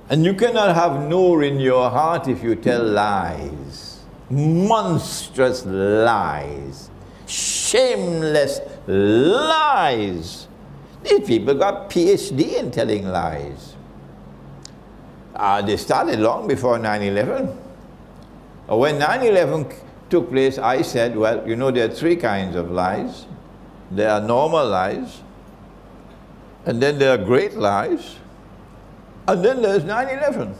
And you cannot have nur in your heart if you tell lies. Monstrous lies. Shameless lies. These people got PhD in telling lies. They started long before 9/11. When 9/11 took place, I said, well, you know, there are three kinds of lies. There are normal lies, and then there are great lies, and then there's 9/11.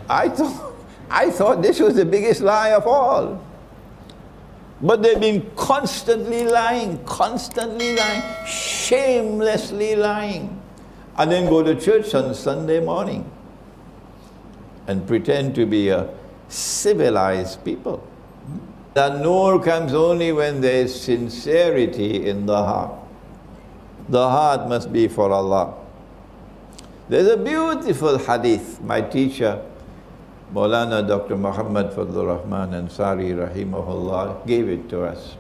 I thought this was the biggest lie of all. But they've been constantly lying, shamelessly lying. And then go to church on Sunday morning and pretend to be a civilized people. That nur comes only when there is sincerity in the heart. The heart must be for Allah. There's a beautiful hadith. My teacher, Maulana Dr. Muhammad Fadlur Rahman Ansari rahimahullah, gave it to us.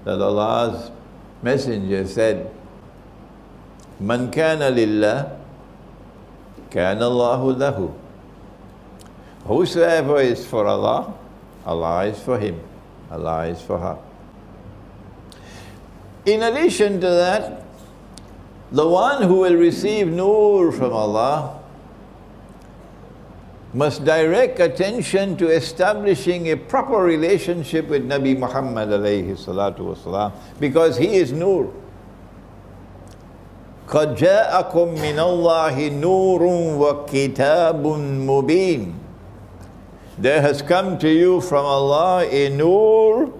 That Allah's Messenger said, Man kana lillah, kana Allahu lahu. Whosoever is for Allah, Allah is for him, Allah is for her. In addition to that, the one who will receive nur from Allah must direct attention to establishing a proper relationship with Nabi Muhammad alayhi salatu wasalam, because he is nur. قَدْ جَاءَكُم مِّنَ اللَّهِ نُورٌ وَكِتَابٌ مُبِينٌ. There has come to you from Allah a nur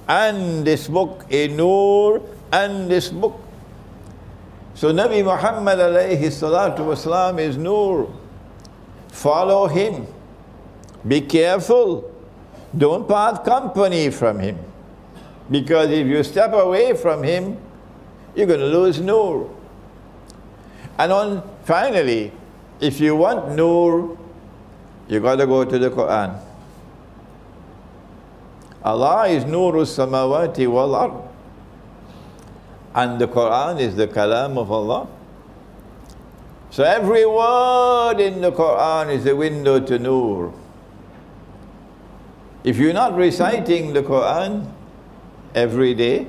and this book, a nur and this book. So Nabi Muhammad alayhi salatu wasalam is nur. Follow him. Be careful. Don't part company from him. Because if you step away from him, you're going to lose nur. And finally, if you want nur, you got to go to the Quran. Allah is nuru samawati wal ard. And the Quran is the kalam of Allah. So every word in the Quran is a window to nur. If you're not reciting the Quran every day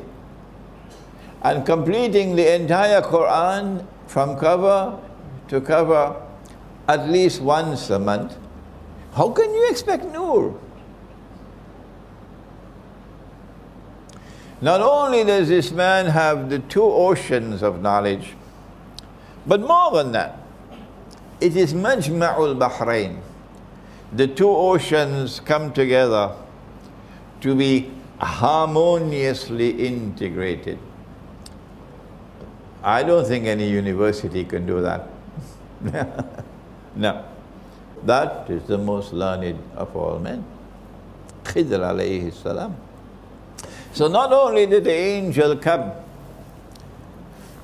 and completing the entire Quran from cover to cover at least once a month, how can you expect nur? Not only does this man have the two oceans of knowledge, but more than that, it is Majma'ul Bahrain. The two oceans come together to be harmoniously integrated. I don't think any university can do that. No. That is the most learned of all men. Khidr alayhi salam. So not only did the angel come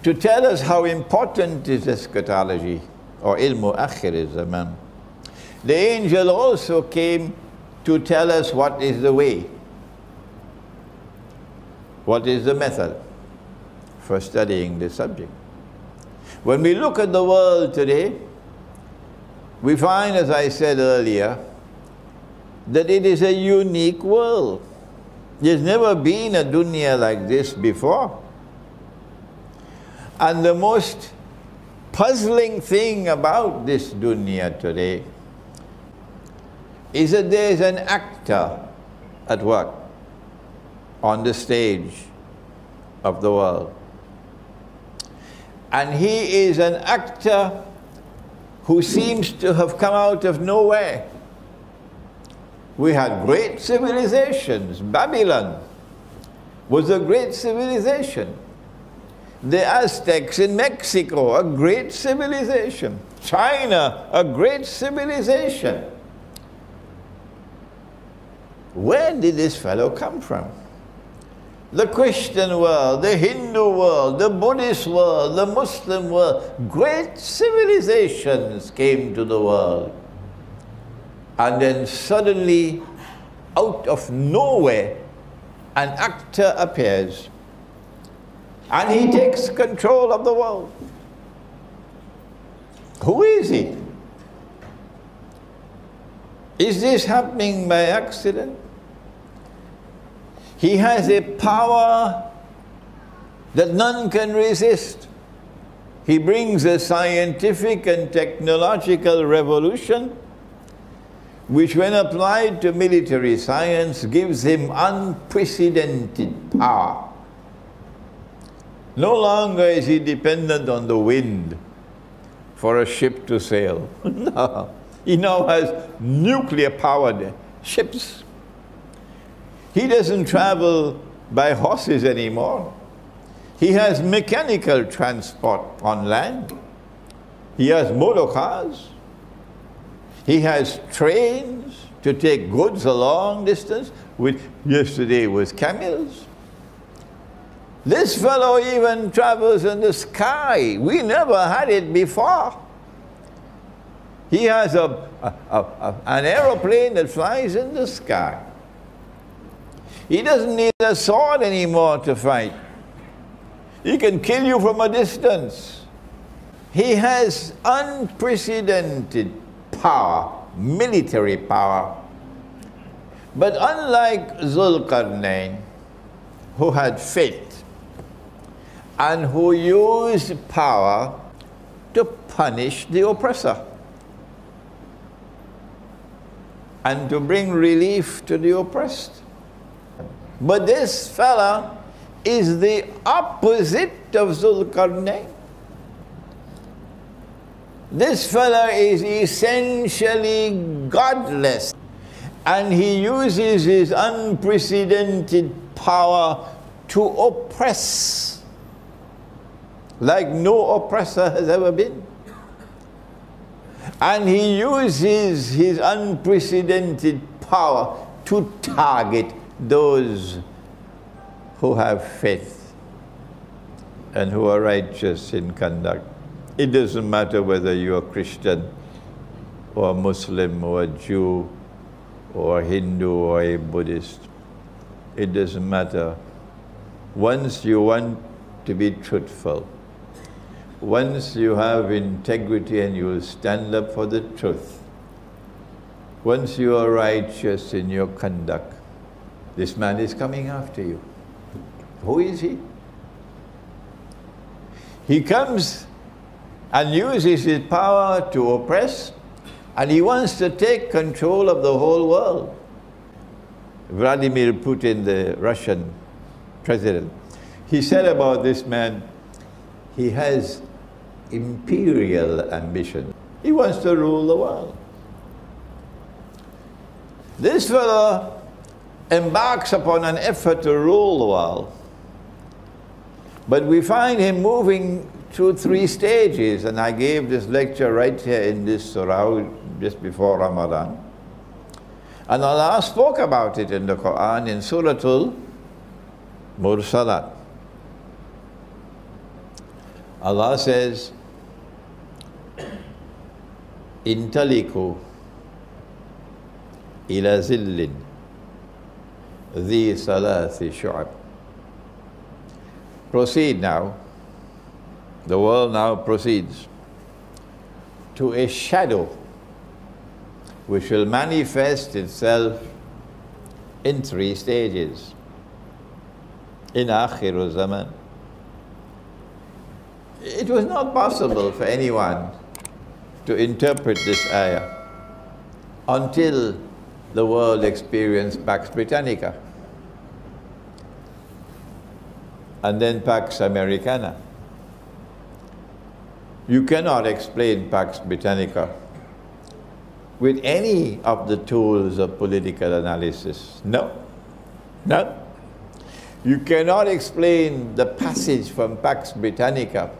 to tell us how important is eschatology, or ilmu Akhir Zaman, the angel also came to tell us what is the way, what is the method for studying this subject. When we look at the world today, we find, as I said earlier, that it is a unique world. There's never been a dunya like this before. And the most puzzling thing about this dunya today is that there is an actor at work on the stage of the world. And he is an actor who seems to have come out of nowhere. We had great civilizations. Babylon was a great civilization. The Aztecs in Mexico, a great civilization. China, a great civilization. Where did this fellow come from? The Christian world, the Hindu world, the Buddhist world, the Muslim world, great civilizations came to the world. And then suddenly, out of nowhere, an actor appears. And he takes control of the world. Who is he? Is this happening by accident? He has a power that none can resist. He brings a scientific and technological revolution which, when applied to military science, gives him unprecedented power. No longer is he dependent on the wind for a ship to sail. No. He now has nuclear-powered ships. He doesn't travel by horses anymore. He has mechanical transport on land. He has motor cars. He has trains to take goods a long distance, which yesterday was camels. This fellow even travels in the sky. We never had it before. He has an aeroplane that flies in the sky. He doesn't need a sword anymore to fight. He can kill you from a distance. He has unprecedented power, military power. But unlike Zulqarnain, who had faith and who used power to punish the oppressor and to bring relief to the oppressed. But this fella is the opposite of Zulqarnain. This fella is essentially godless, and he uses his unprecedented power to oppress like no oppressor has ever been. And he uses his unprecedented power to target those who have faith and who are righteous in conduct. It doesn't matter whether you're a Christian or a Muslim or a Jew or a Hindu or a Buddhist. It doesn't matter. Once you want to be truthful, once you have integrity and you will stand up for the truth, once you are righteous in your conduct, this man is coming after you. Who is he? He comes and uses his power to oppress, and he wants to take control of the whole world. Vladimir Putin, the Russian president, he said about this man, he has imperial ambition. He wants to rule the world. This fellow embarks upon an effort to rule the world, but we find him moving through 3 stages, and I gave this lecture right here in this surah just before Ramadan. And Allah spoke about it in the Quran in Suratul Mursalat. Allah says, Intaliku ila zillin dhi salathi shu'ab. Proceed now. The world now proceeds to a shadow which will manifest itself in 3 stages. In Akhir Zaman. It was not possible for anyone to interpret this ayah until the world experienced Pax Britannica and then Pax Americana. You cannot explain Pax Britannica with any of the tools of political analysis. No, no. You cannot explain the passage from Pax Britannica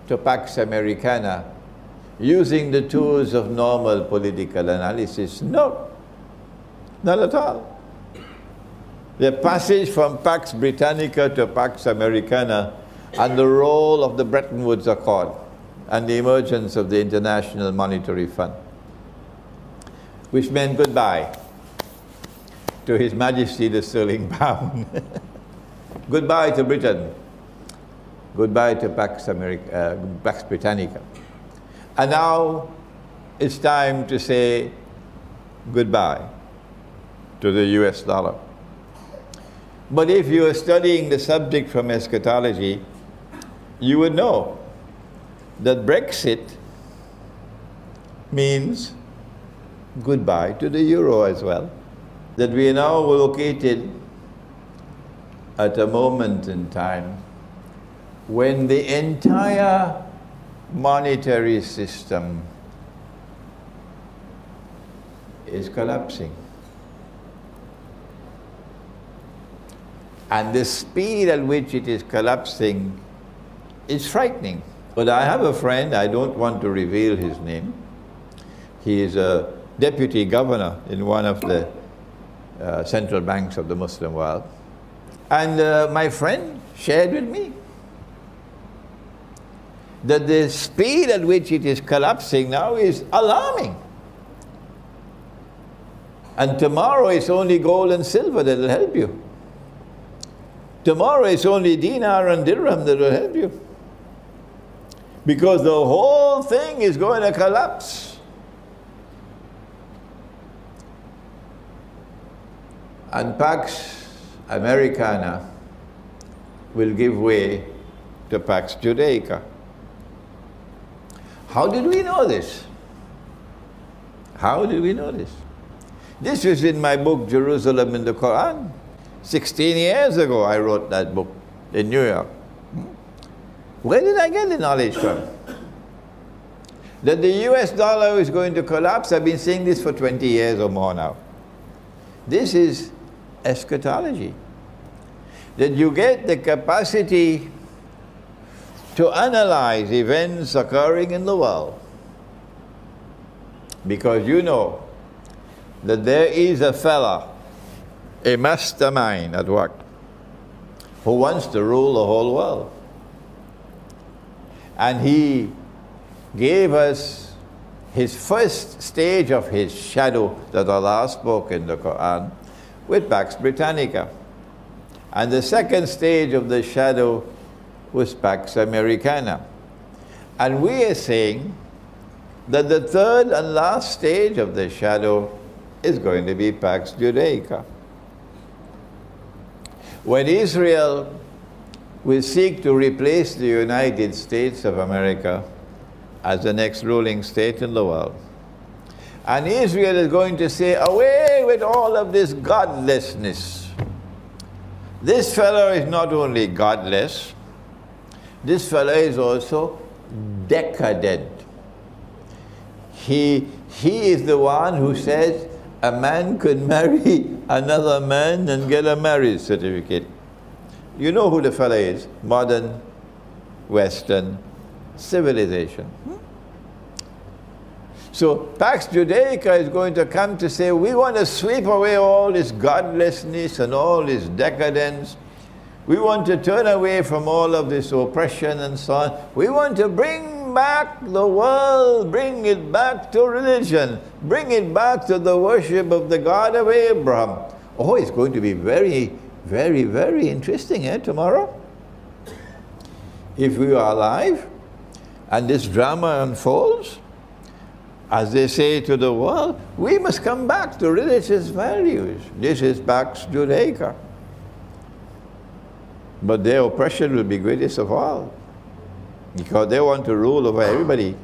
to Pax Americana using the tools of normal political analysis. No, not at all. The passage from Pax Britannica to Pax Americana and the role of the Bretton Woods Accord and the emergence of the International Monetary Fund, which meant goodbye to His Majesty the Sterling Pound. Goodbye to Britain. Goodbye to Pax Britannica. And now it's time to say goodbye to the US dollar. But if you are studying the subject from eschatology, you would know that Brexit means goodbye to the euro as well. That we are now located at a moment in time when the entire monetary system is collapsing. And the speed at which it is collapsing is frightening. But I have a friend, I don't want to reveal his name. He is a deputy governor in one of the central banks of the Muslim world. And my friend shared with me that the speed at which it is collapsing now is alarming. And tomorrow it's only gold and silver that will help you. Tomorrow it's only dinar and dirham that will help you. Because the whole thing is going to collapse. And Pax Americana will give way to Pax Judaica. How did we know this? How did we know this? This was in my book, Jerusalem in the Quran. 16 years ago I wrote that book in New York. Where did I get the knowledge from? That the US dollar is going to collapse, I've been saying this for 20 years or more now. This is eschatology. That you get the capacity to analyze events occurring in the world. Because you know that there is a fella, a mastermind at work, who wants to rule the whole world. And he gave us his first stage of his shadow that Allah spoke in the Quran with Pax Britannica. And the second stage of the shadow was Pax Americana. And we are saying that the third and last stage of the shadow is going to be Pax Judaica. When Israel will seek to replace the United States of America as the next ruling state in the world, and Israel is going to say, away with all of this godlessness. This fellow is not only godless, this fellow is also decadent. He is the one who says a man could marry another man and get a marriage certificate. You know who the fellow is? Modern Western civilization. So Pax Judaica is going to come to say, we want to sweep away all this godlessness and all this decadence. We want to turn away from all of this oppression and so on. We want to bring back the world, bring it back to religion, bring it back to the worship of the God of Abraham. Oh, it's going to be very, very, very interesting, tomorrow. If we are alive and this drama unfolds, as they say to the world, we must come back to religious values. This is Pax Judaica. But their oppression will be greatest of all, because they want to rule over everybody.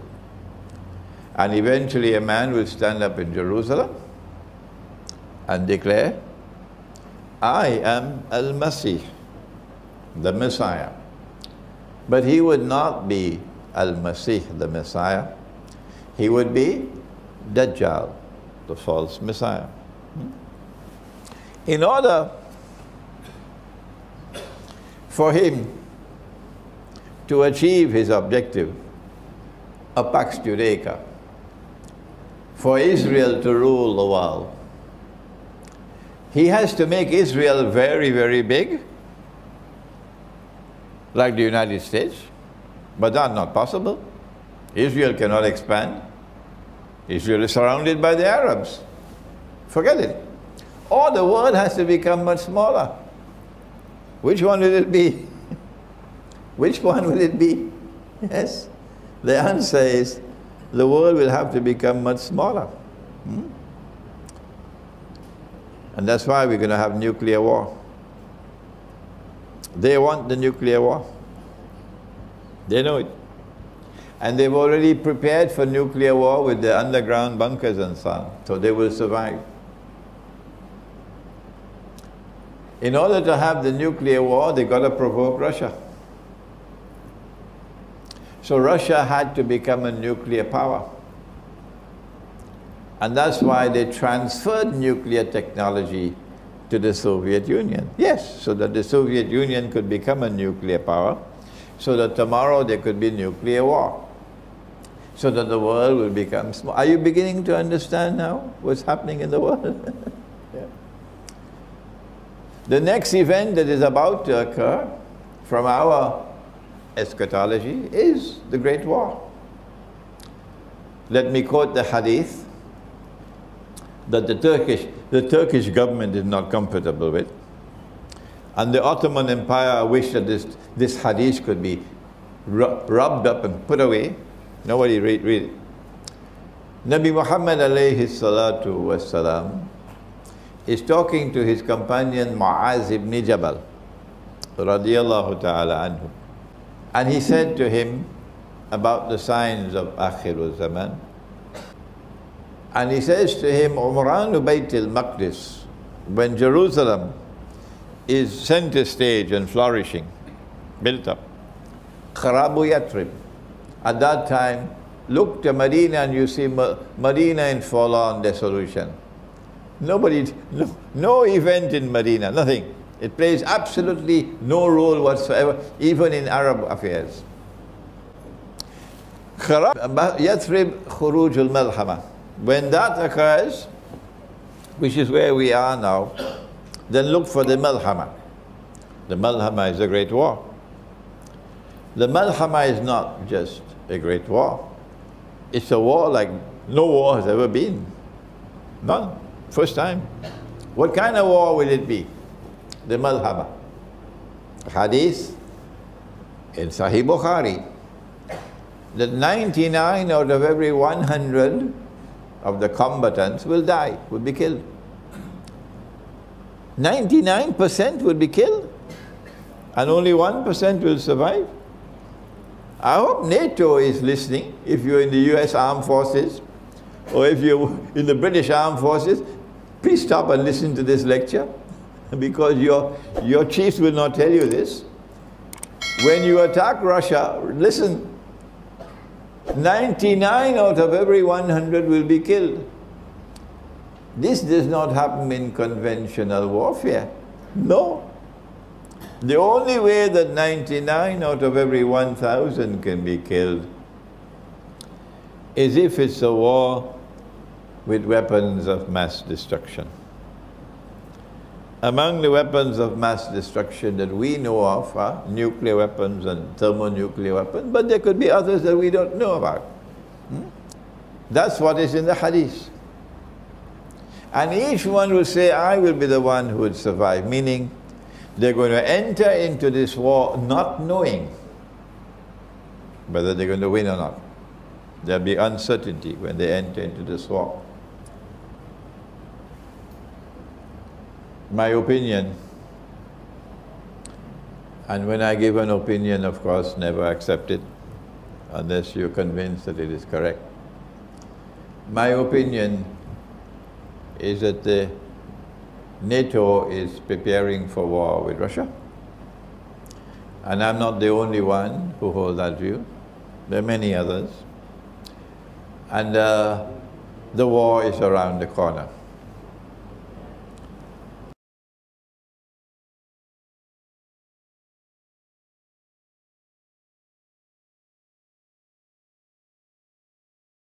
And eventually a man will stand up in Jerusalem and declare, I am Al-Masih, the Messiah. But he would not be Al-Masih, the Messiah. He would be Dajjal, the false Messiah. In order for him to achieve his objective, a Pax Judaica, for Israel to rule the world, he has to make Israel very, very big, like the United States, but that's not possible. Israel cannot expand. Israel is surrounded by the Arabs. Forget it. Or the world has to become much smaller. Which one will it be? Which one will it be? Yes. The answer is the world will have to become much smaller. And that's why we're going to have nuclear war. They want the nuclear war. They know it. And they've already prepared for nuclear war with the underground bunkers and so on. So they will survive. In order to have the nuclear war, they got to provoke Russia. So Russia had to become a nuclear power. And that's why they transferred nuclear technology to the Soviet Union. Yes, so that the Soviet Union could become a nuclear power, so that tomorrow there could be nuclear war, so that the world will become small. Are you beginning to understand now what's happening in the world? Yeah. The next event that is about to occur from our eschatology is the Great War. Let me quote the hadith that the Turkish government is not comfortable with. And the Ottoman Empire wished that this hadith could be rubbed up and put away. Nobody read it. Nabi Muhammad alayhi salatu wassalam is talking to his companion Mu'az ibn Jabal radiyallahu ta'ala anhu. And he said to him about the signs of Akhir Zaman. And he says to him, Umran Bayt al-Maqdis, when Jerusalem is center stage and flourishing, built up, Kharabu Yathrib, at that time, look to Medina and you see Medina in forlorn dissolution. No event in Medina, nothing. It plays absolutely no role whatsoever, even in Arab affairs. Yathrib Khuruj al-Malhama. When that occurs, which is where we are now, then look for the Malhama. The Malhama is a great war. The Malhama is not just a great war. It's a war like no war has ever been. None. First time. What kind of war will it be? The Malhama. Hadith in Sahih Bukhari that 99 out of every 100 of the combatants will die, will be killed. 99% will be killed and only 1% will survive. I hope NATO is listening. If you're in the US Armed Forces or if you're in the British Armed Forces, please stop and listen to this lecture, because your chiefs will not tell you this. When you attack Russia, listen, 99 out of every 100 will be killed. This does not happen in conventional warfare. No. The only way that 99 out of every 1,000 can be killed is if it's a war with weapons of mass destruction. Among the weapons of mass destruction that we know of are nuclear weapons and thermonuclear weapons, but there could be others that we don't know about. That's what is in the hadith. And each one will say, I will be the one who would survive, meaning they're going to enter into this war not knowing whether they're going to win or not. There'll be uncertainty when they enter into this war. My opinion, and when I give an opinion, of course, never accept it unless you're convinced that it is correct. My opinion is that the NATO is preparing for war with Russia. And I'm not the only one who holds that view. There are many others. And the war is around the corner.